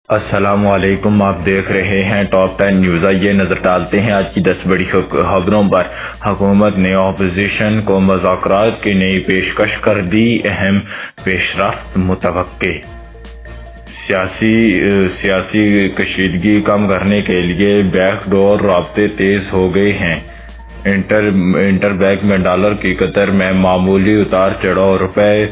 السلام علیکم، آپ دیکھ رہے ہیں ٹاپ 10 نیوز۔ آئیے نظر ڈالتے ہیں آج کی 10 بڑی خبروں پر۔ حکومت نے اپوزیشن کو مذاکرات کی نئی پیشکش کر دی، اہم پیش رفت متوقع۔ سیاسی کشیدگی کم کرنے کے لیے بیک ڈور رابطے تیز ہو گئے ہیں۔ انٹر بینک میں ڈالر کی قدر میں معمولی اتار چڑھاؤ، روپے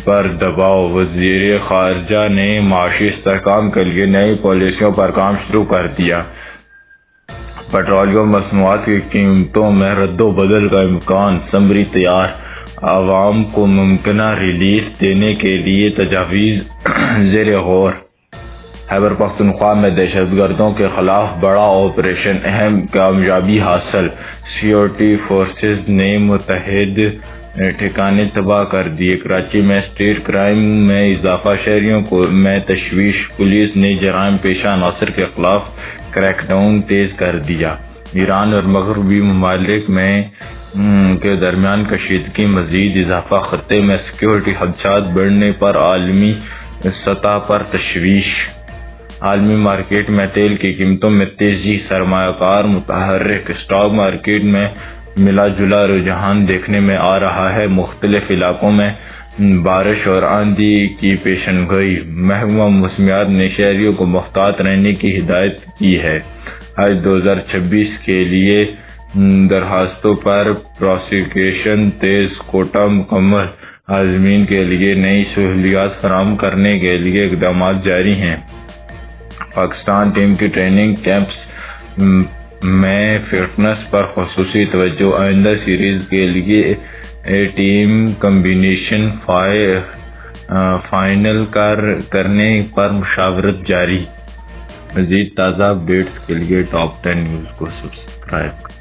پر دباؤ۔ وزیر خارجہ نے معاشی استحکام کے لیے نئی پالیسیوں پر کام شروع کر دیا۔ پیٹرولیم مصنوعات کی قیمتوں میں رد و بدل کا امکان، سمری تیار۔ عوام کو ممکنہ ریلیف دینے کے لیے تجاویز زیر غور۔ خیبر پختونخوا میں دہشت گردوں کے خلاف بڑا آپریشن، اہم کامیابی حاصل۔ سیکیورٹی فورسز نے متعدد ٹھکانے تباہ کر دیے۔ کراچی میں اسٹریٹ کرائم میں اضافہ، شہریوں میں تشویش۔ پولیس نے جرائم پیشہ عناصر کے خلاف کریک ڈاؤن تیز کر دیا۔ ایران اور مغربی ممالک کے درمیان کشیدگی مزید اضافہ، خطے میں سیکیورٹی خدشات بڑھنے پر عالمی سطح پر تشویش۔ عالمی مارکیٹ میں تیل کی قیمتوں میں تیزی، سرمایہ کار متحرک۔ اسٹاک مارکیٹ میں ملا جلا رجحان دیکھنے میں آ رہا ہے، مختلف علاقوں میں بارش اور آندھی کی پیشن گوئی۔ محکمہ موسمیات نے شہریوں کو محتاط رہنے کی ہدایت کی ہے۔ حج 2026 کے لیے درخواستوں پر پروسیکیوشن تیز، کوٹہ مکمل۔ عازمین کے لیے نئی سہولیات فراہم کرنے کے لیے اقدامات جاری ہیں۔ پاکستان ٹیم کی ٹریننگ کیمپس میں فٹنس پر خصوصی توجہ، آئندہ سیریز کے لیے ٹیم کمبینیشن فائنل کرنے پر مشاورت جاری۔ مزید تازہ اپ ڈیٹس کے لیے ٹاپ 10 نیوز کو سبسکرائب کریں۔